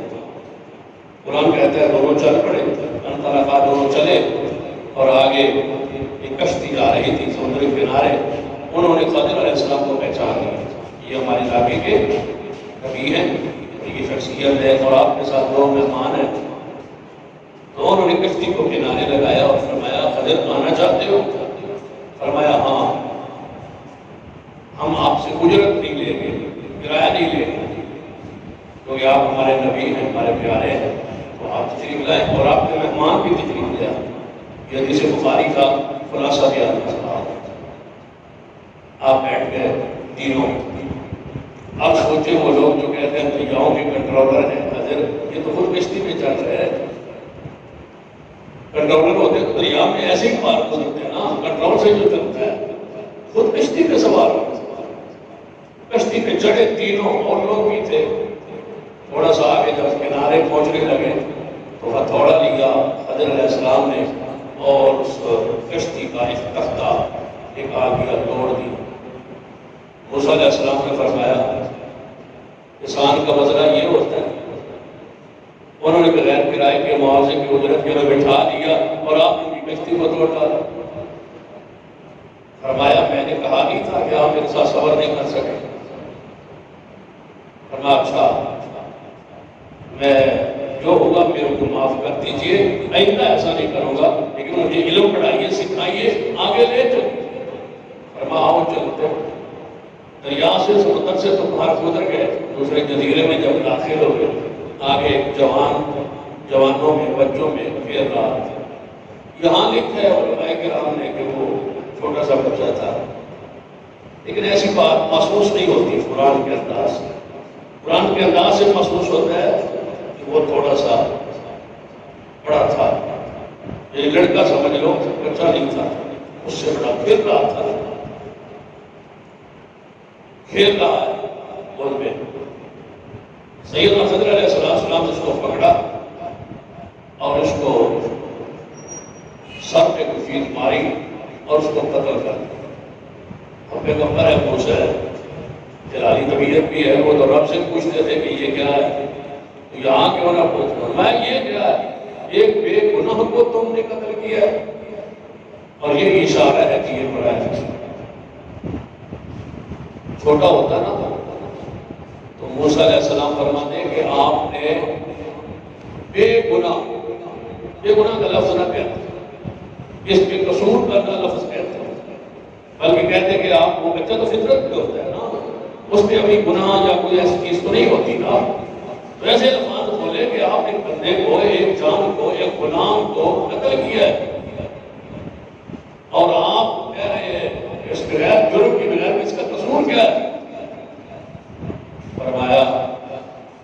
قرآن کہتا ہے دونوں چل پڑے، انطلقا، دونوں چلے، اور آگے ایک کشتی جا رہی تھی سمندر کے کنارے۔ انہوں نے خضر علیہ السلام کو پہچان لیا، یہ ہمارے علاقے کے نبی ہیں، یہ شخصیت ہے اور آپ کے ساتھ دو مہمان ہیں۔ تو انہوں نے کشتی کو کنارے لگایا اور فرمایا خضر آنا چاہتے ہو؟ فرمایا ہاں، ہم آپ سے اجرت نہیں لیں گے، کرایہ نہیں لیں گے، کیونکہ آپ ہمارے نبی ہیں، ہمارے پیارے ہیں، تو آپ تشریف لائیں اور آپ کے مہمان بھی تشریف لے آئیں۔ یہ حدیث بخاری کا خلاصہ بیان کر رہا ہوں۔ آپ بیٹھ گئے تینوں۔ اب سوچے وہ لوگ جو کہتے ہیں دریاؤں کے کنٹرولر ہیں، حضر یہ تو خود کشتی پہ چل رہے ہیں، کنٹرولر ہوتے تو دریا میں ایسے ہی پار گزرتے ہیں نا، کنٹرول سے جو چلتا ہے، خود کشتی پہ سوار ہو، کشتی پہ چڑھے تینوں، اور لوگ بھی تھے۔ تھوڑا سا آگے جب کنارے پہنچنے لگے تو ہتھوڑا لیا خضر علیہ السلام نے اور اس کشتی کا ایک تختہ نکال دیا، توڑ دی۔ موسیٰ علیہ السلام نے فرمایا انسان کا وزرہ یہ ہوتا ہے۔ انہوں نے بغیر کرائے کے معاوضے کی اجرت کے لیے بٹھا دیا اور آپ نے بھی کشتی کو توڑ ڈالا۔ فرمایا میں نے کہا نہیں تھا کہ آپ میرے ساتھ صبر نہیں کر سکے؟ فرمایا اچھا، میں جو ہوگا میرے کو معاف کر دیجئے، آئندہ ایسا نہیں کروں گا، لیکن مجھے علم پڑھائیے، سکھائیے، آگے لے چلو۔ فرمایا آؤ چلتے۔ دریا سے، سمندر سے تو باہر گزر گئے، دوسرے جزیرے میں جب داخل ہو گئے، آگے جوانوں میں، بچوں میں پھر رات۔ یہاں لکھا ہے علماء کرام نے کہ وہ چھوٹا سا بچہ تھا، لیکن ایسی بات محسوس نہیں ہوتی قرآن کے انداز سے۔ قرآن کے انداز سے محسوس ہوتا ہے کہ وہ تھوڑا سا بڑا تھا، یہ لڑکا سمجھ لو، بچہ نہیں تھا، اس سے بڑا کھیل رہا تھا، کھیل رہا ہے ان میں۔ سیدنا خضر علیہ السلام نے اس کو پکڑا اور اس کو سر پہ کچیت ماری اور اس کو قتل کر دیا۔ اور پیغمبر ہے موسیٰ ہے، جلالی طبیعت بھی ہے، وہ تو رب سے پوچھتے تھے کہ یہ کیا ہے، تو یہاں کیوں نہ پوچھنا، میں یہ کیا ہے، ایک بے گناہ کو تم نے قتل کیا ہے، اور یہ اشارہ ہے کہ یہ بڑا ہے۔ چھوٹا ہوتا نا تو موسیٰ علیہ السلام فرماتے ہیں کہ آپ نے بے گناہ کا لفظ نہ کہتے، اس پہ قصور کرنا لفظ کہتے ہیں، بلکہ کہتے کہ آپ وہ بچہ تو فطرت پہ ہوتا ہے نا، اس پہ ابھی گناہ یا کوئی ایسی چیز تو نہیں ہوتی نا، تو ایسے الفاظ بولے کہ آپ ایک بندے کو، ایک جان کو، ایک غلام کو قتل کیا ہے، اور آپ کہہ رہے ہیں اس بغیر جرم کے بغیر اس کا قصور کیا ہے؟ فرمایا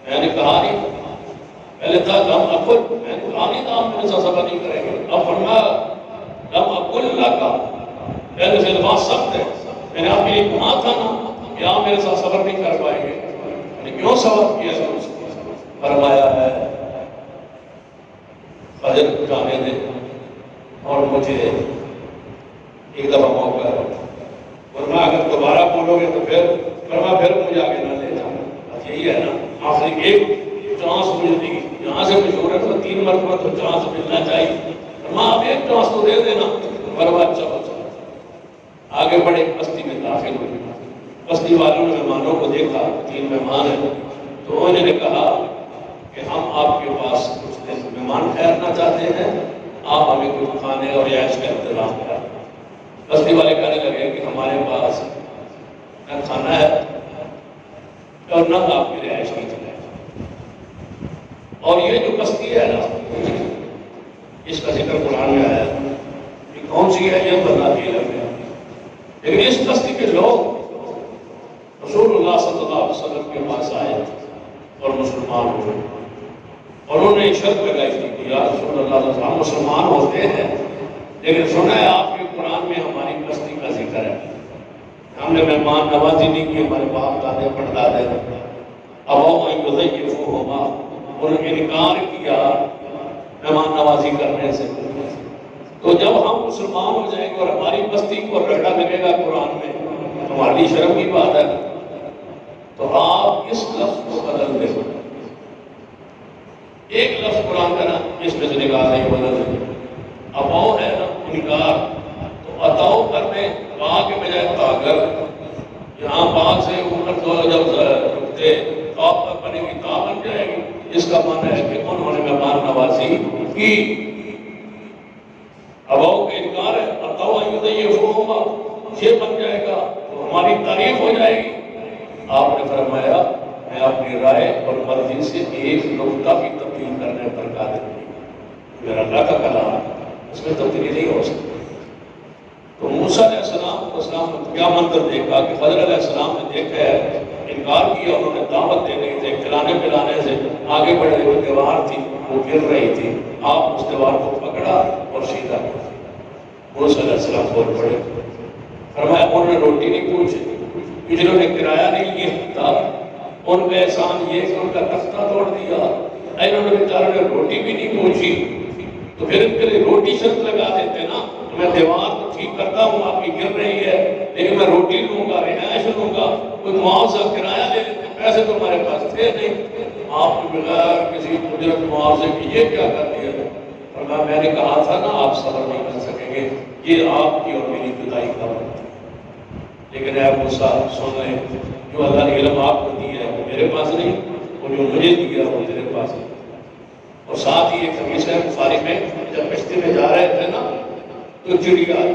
میں نے کہا نہیں، پہلے تھا لم اقل، میں نے کہا نہیں تھا آپ میرے ساتھ صبر نہیں کریں گے، اب فرمایا لم اقل لکا، پہلے سے الفاظ سخت ہے، میں نے آپ کے لیے کہا تھا نا کہ آپ میرے ساتھ صبر نہیں کر پائیں گے، میں نے کیوں صبر کیا ہے؟ فرمایا ہے فجر جانے دے اور مجھے ایک دفعہ موقع ہے، ورنہ اگر دوبارہ بولو گے تو پھر مجھے آگے نہ لے جاؤ۔ بس یہی ہے نا، آخری ایک چانس مجھے دی، یہاں سے مشہور ہے تو 3 مرتبہ تو چانس ملنا چاہیے، آپ ایک چانس تو دے دینا، چلو آگے بڑے، بستی میں داخل ہوئے، بستی والوں نے مہمانوں کو دیکھا، 3 مہمان ہیں، تو انہوں نے کہا کہ ہم آپ کے پاس کچھ دن مہمان ٹھہرنا چاہتے ہیں، آپ ہمیں کچھ کھانے اور عیش کا انتظام کریں۔ بستی والے کہنے لگے کہ ہمارے پاس نہ کھانا ہے اور نہ آپ کی رہائش کی جگہ ہے، اور یہ جو بستی ہے نا، اس کا ذکر قرآن میں آیا ہے، یہ کون سی ہے یہ بندہ نہیں لگ گیا، لیکن اس بستی کے لوگ رسول اللہ صلی اللہ علیہ وسلم کے پاس آئے اور مسلمان ہوئے، اور انہوں نے شرط لگائی تھی کہ یا رسول اللہ ہم مسلمان ہوتے ہیں، لیکن سنا ہے آپ کے قرآن میں ہماری بستی کا ذکر ہے، ہم نے مہمان نوازی نہیں کی، ہمارے باپ دادے پردادے انہوں نے انکار کیا مہمان نوازی کرنے سے، تو جب ہم مسلمان ہو جائیں گے اور ہماری بستی کو رگڑا لگے گا قرآن میں، ہماری شرم کی بات ہے، تو آپ اس لفظ کو بدل دیں، ایک لفظ قرآن کا نا اس میں سے نکال نہیں بدل دیں، اباؤ ہے نا انکار، تو اتاؤ کرنے با کے بجائے تاگر، یہاں با سے اوپر تو جب رکھتے تاپ پر بنے گی تا بن جائے گی، اس کا معنی ہے کہ انہوں نے مہمان نوازی کی، اباؤ کا انکار ہے، اتاؤ یضیفوہما یہ بن جائے گا تو ہماری تعریف ہو جائے گی۔ آپ نے فرمایا میں اپنی رائے اور مرضی سے ایک نقطہ بھی تبدیل کرنے پر قادر نہیں، میرا اللہ کا کلام ہے، اس میں تبدیلی نہیں ہو سکتی۔ تو موسیٰ علیہ السلام نے کیا منظر دیکھا کہ خضر علیہ السلام نے دیکھا ہے، انکار کیا، انہوں نے دعوت دے رہے تھے، کھلانے پلانے سے آگے بڑھے ہوئے، دیوار تھی وہ گر رہی تھی، آپ اس دیوار کو پکڑا اور سیدھا کیا۔ موسیٰ علیہ السلام بول پڑے، فرمایا انہوں نے روٹی نہیں پوچھی، جنہوں نے کرایہ نہیں لیا تھا ان کا احسان یہ کہ ان کا تختہ توڑ دیا، انہوں نے بیچاروں نے روٹی بھی نہیں پوچھی، تو پھر ان کے لیے روٹی شرط لگا دیتے نا، میں دیوار تو ٹھیک کرتا ہوں آپ کی گر رہی ہے، لیکن میں روٹی لوں گا، رہائش لوں گا، کوئی معاوضہ کرایہ لے لیتے، پیسے تو ہمارے پاس تھے نہیں، آپ نے بغیر کسی قدرت معاوضے کی یہ کیا کر دیا؟ فرمایا میں نے کہا تھا نا آپ صبر نہیں کر سکیں گے، یہ آپ کی اور میری جدائی کا وقت ہے، لیکن اے موسیٰ سن لیں، جو اللہ نے علم آپ کو دیا ہے وہ میرے پاس نہیں، اور جو مجھے دیا ہے وہ تیرے پاس نہیں۔ اور ساتھ ہی ایک حدیث ہے بخاری میں، جب کشتی میں جا رہے تھے نا تو چڑیا آئی،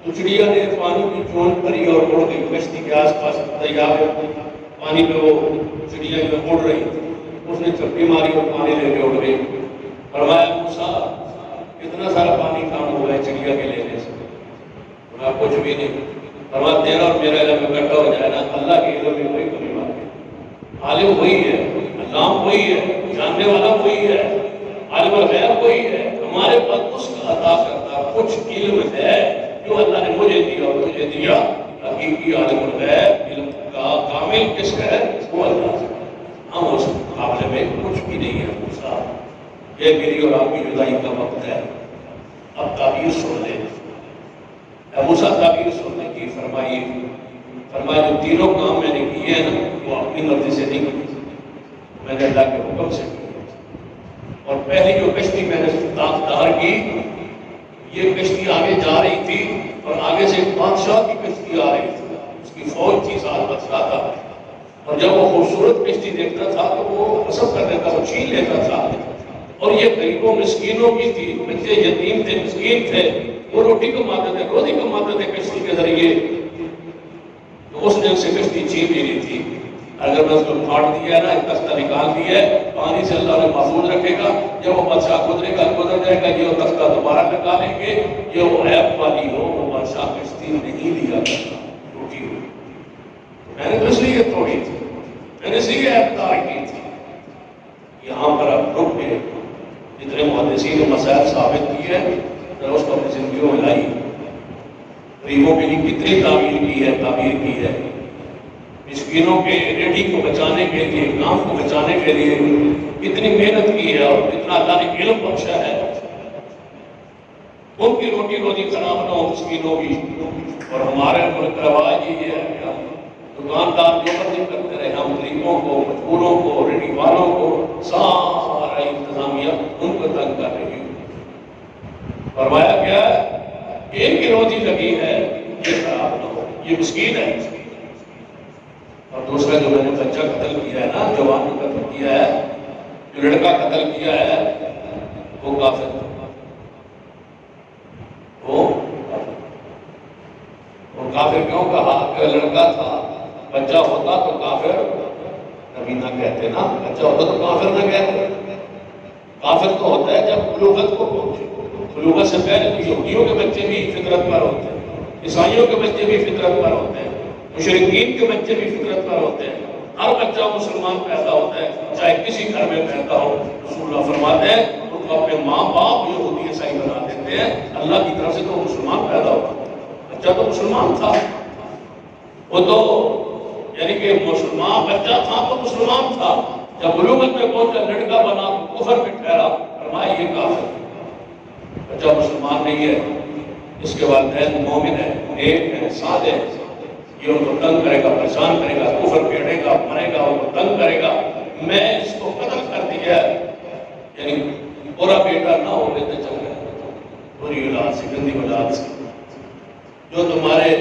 تو چڑیا نے پانی کی چونچ بھری اور اڑ گئی، کشتی کے آس پاس دریا میں پانی پہ وہ چڑیا جو اڑ رہی تھی، اس نے چپٹی ماری اور پانی لے کے اڑ گئی۔ فرمایا موسیٰ اتنا سارا پانی کام ہوا ہے چڑیا کے لینے سے، میں کچھ بھی نہیں فرما تیرا اور میرا علم اکٹھا ہو جائے نا، اللہ کے علم میں کوئی کمی بات نہیں، عالم وہی ہے، علام وہی ہے، جاننے والا وہی ہے، عالم الغیب وہی ہے، ہمارے پاس اس کا عطا کرتا کچھ علم ہے جو اللہ نے مجھے دیا اور تجھے دیا، حقیقی عالم الغیب علم کا کامل کس ہے؟ وہ اللہ، ہم اس مقابلے میں کچھ بھی نہیں ہے۔ موسیٰ یہ میری اور آپ کی جدائی کا وقت ہے، اب تعبیر سن لیں۔ موسیٰ تعبیر سننے کی فرمائی، فرمایا جو تینوں کام میں نے کیے ہیں نا وہ اپنی مرضی سے نہیں کیے، میں نے اللہ کے حکم سے کیے۔ اور پہلی جو کشتی میں نے دار کی، یہ کشتی آگے جا رہی تھی اور آگے سے ایک بادشاہ کی کشتی آ رہی تھی، اس کی فوج تھی، ساتھ بادشاہ تھا، اور جب وہ خوبصورت کشتی دیکھتا تھا تو وہ قسم کر دیتا، وہ چھین لیتا تھا، اور یہ غریبوں مسکینوں کی تھی، بچے یتیم تھے، مسکین تھے، وہ روٹی کماتے تھے، روزی کماتے تھے کشتی کے ذریعے، تو اس نے اس سے کشتی چھین لی تھی۔ اگر میں اس کو پھاڑ دیا ہے نا، ایک تختہ نکال دیا ہے، پانی سے اللہ نے محفوظ رکھے گا، جب وہ بادشاہ گزرے گا گزر جائے گا، یہ وہ تختہ دوبارہ نکالیں گے، یہ وہ عیب والی ہو وہ بادشاہ کشتی نہیں لیا کرتا، ٹوٹی ہوئی، میں نے تو اس لیے توڑی تھی، میں نے اس لیے عیب دار کی تھی۔ یہاں پر اب رک کے جتنے محدثین نے مسائل ثابت کیے ہیں ذرا اس کو اپنی زندگیوں میں لائی، غریبوں کے لیے کتنی تعبیر کی ہے، مسکینوں کے ریڈی کو بچانے کے لیے، کام کو بچانے کے لیے کتنی محنت کی ہے، اور کتنا اللہ نے علم بخشا ہے، ان کی روٹی روزی خراب نہ ہو مسکینوں کی۔ اور ہمارے ملک کا رواج یہ ہے کہ ہم دکاندار جو مرضی کرتے رہے، ہم غریبوں کو، مجبوروں کو، ریڈی والوں کو، سارا انتظامیہ ان کو تنگ کر رہی ہے۔ فرمایا کیا ہے کہ ان کی روزی لگی ہے، یہ خراب نہ ہو، یہ مسکین ہے۔ اور دوسرا جو میں نے بچہ قتل کیا ہے نا، جوان کو قتل کیا ہے، جو لڑکا قتل کیا ہے، وہ کافر تھا، وہ کافر کیوں کہا؟ کہ لڑکا تھا، بچہ ہوتا تو کافر نبی نہ کہتے نا، بچہ ہوتا تو کافر نہ کہتے، کافر تو ہوتا ہے جب بلوغت کو پہنچے، بلوغت سے پہلے تو یہودیوں کے بچے بھی فطرت پر ہوتے ہیں، عیسائیوں کے بچے بھی فطرت پر ہوتے ہیں، مشرکین کے بچے بھی فطرت پر ہوتے ہیں، ہر بچہ مسلمان پیدا ہوتا ہے، چاہے کسی گھر میں پیدا ہو۔ رسول اللہ فرماتے ہیں ان کو اپنے ماں باپ یہودی عیسائی بنا دیتے ہیں، اللہ کی طرف سے تو مسلمان پیدا ہوتا ہے، بچہ تو مسلمان تھا، وہ تو یعنی کہ مسلمان بچہ تھا تو مسلمان تھا، جب بلوغت میں پہنچا لڑکا بنا کفر میں ٹھہرا، فرمایا یہ کافر ہے، بچہ مسلمان نہیں ہے، اس کے والدین مومن ہے، نیک ہے، صالح ہے، یہ ان کو تنگ کرے گا، پریشان کرے گا، کفر پھیڑے گا، مرے گا، ان کو تنگ کرے گا، میں اس کو قتل کر دیا ہے، یعنی برا بیٹا نہ ہو لیتے چل گئے، بری اولاد سے، گندی اولاد سے، جو تمہارے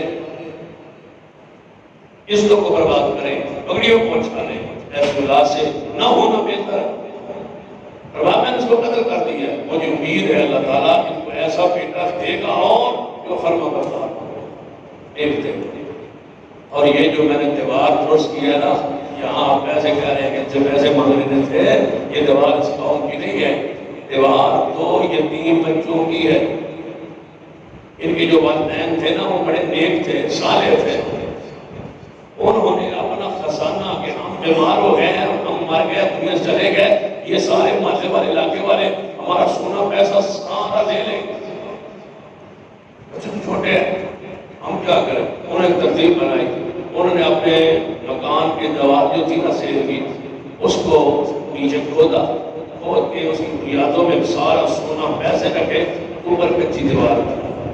اس کو برباد کریں، پگڑیوں کو چھانے، ایسی اولاد سے نہ ہونا بہتر ہے۔ فرمایا میں نے اس کو قتل کر دیا، مجھے امید ہے اللہ تعالیٰ ان کو ایسا بیٹا دے گا اور جو فرما بردار ہو، ایک دے گا۔ اور یہ جو میں نے دیوار درست کیا نا، یہاں آپ پیسے کہہ رہے ہیں کہ جب پیسے مانگ رہے تھے، یہ دیوار اس قوم کی نہیں ہے، دیوار تو یتیم بچوں کی ہے، ان کے جو والدین تھے نا وہ بڑے نیک تھے، صالح تھے، انہوں نے اپنا خزانہ کہ ہم بیمار ہو گئے ہیں، ہم مر گئے، دنیا سے چلے گئے، یہ سارے محلے والے علاقے والے ہمارا سونا پیسہ سارا لے لیں، بچے چھوٹے ہیں، ہم کیا کریں؟ انہوں نے ایک ترتیب بنائی، انہوں نے اپنے مکان کے دیوار جو تھی نا سیل کی، اس کو نیچے کھودا، کھود کے اس کی بنیادوں میں سارا سونا پیسے رکھے، اوپر کچی دیوار بنا،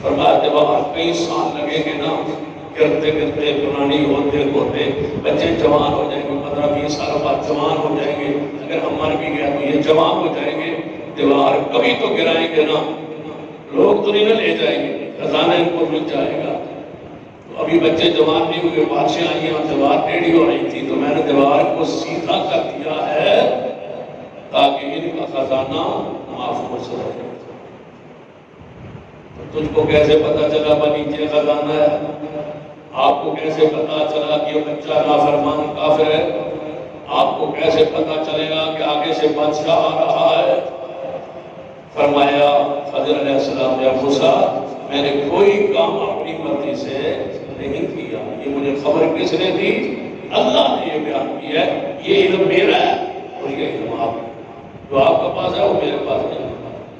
فرمایا دیوار کئی سال لگیں گے نا، کرتے کرتے پرانی ہوتے ہوتے بچے جوان ہو جائیں گے، 15-20 سال بعد جوان ہو جائیں گے، اگر ہم مر بھی گیا تو یہ جوان ہو جائیں گے، دیوار کبھی تو گرائیں گے نا، لوگ تو نہیں نہ لے جائیں گے، خزانہ ان کو مل جائے گا۔ تو ابھی بچے جوان نہیں ہوئے، بادشاہ آئی ہیں اور دیوار ٹیڑھی ہو رہی تھی، تو میں نے دیوار کو سیدھا کر دیا ہے تاکہ ان کا خزانہ محفوظ رہے۔ تجھ کو کیسے پتا چلا نیچے خزانہ ہے؟ آپ کو کیسے پتا چلا کہ یہ بچہ نافرمان کافر ہے؟ آپ کو کیسے پتا چلے گا کہ آگے سے بادشاہ آ رہا ہے؟ فرمایا خضر علیہ السلام نے موسیٰ میں نے کوئی کام اپنی مرضی سے نہیں کیا، یہ مجھے خبر کس نے دی؟ اللہ نے یہ بیان کیا ہے، یہ علم میرا ہے اور یہ علم آپ جو آپ کا پاس ہے وہ میرے پاس نہیں۔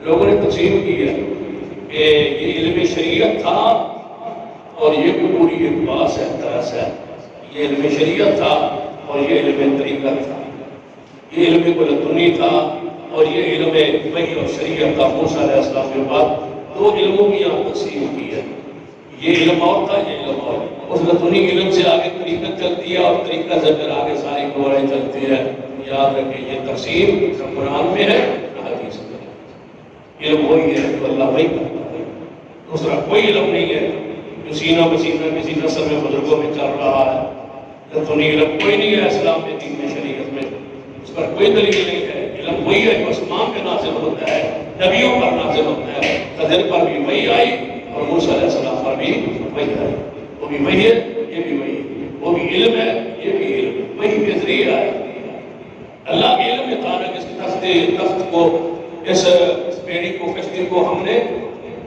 لوگوں نے تقسیم کی ہے کہ یہ علم شریعت تھا اور یہ پوری ایک باس ہے، طرح ہے، یہ علم شریعت تھا اور یہ علم طریقت تھا، یہ علم لدنی تھا اور یہ علم وحی اور شریعت کا۔ موسیٰ علیہ السلام کے بعد دو علموں کی یہاں تقسیم کی ہے، یہ علم اور تھا، یہ علم اور۔ اس لدنی علم سے آگے طریقت چلتی ہے اور طریقت سے پھر آگے ساری قوائیں چلتی ہے۔ یاد رکھیں یہ تقسیم نہ قرآن میں ہے نہ حدیث میں ہے۔ علم وہی ہے جو اللہ وحی کرتا ہے، دوسرا کوئی علم نہیں ہے جو سینہ بسینہ کسی نسل میں بزرگوں میں چل رہا ہے۔ لدنی علم کوئی نہیں ہے اسلام میں، دین میں، شریعت میں، اس پر کوئی دلیل نہیں ہے۔ علم وہی ہے جو آسمان پہ نازل ہوتا ہے، نبیوں پر نازل ہوتا ہے۔ خضر پر بھی وہی آئی اور موسیٰ علیہ السلام پر بھی وہی آئی، وہ بھی وہی ہے یہ بھی وہی ہے، وہ بھی علم ہے یہ بھی علم ہے، وہی کے ذریعہ ہے۔ اللہ کے علم میں تھا کہ اس تخت کو، اس بیڑی کو، کشتی کو ہم نے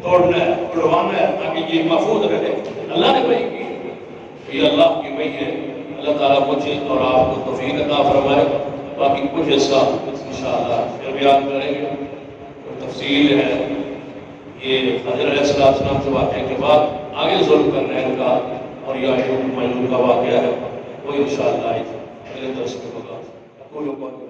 توڑنا ہے، اڑوانا ہے تاکہ یہ محفوظ رہے۔ اللہ نے وہی کی، یہ اللہ کی وہی ہے۔ اللہ تعالیٰ مجھے اور آپ کو توفیق عطا فرمائے۔ باقی کچھ حصہ انشاءاللہ پھر بیان کریں گے، تفصیل ہے یہ خضر علیہ السلام کے واقعے کے بعد آگے ظلم کرنے کا اور یا مجنون کا واقعہ ہے، وہ انشاءاللہ اگلے درس میں ہوگا۔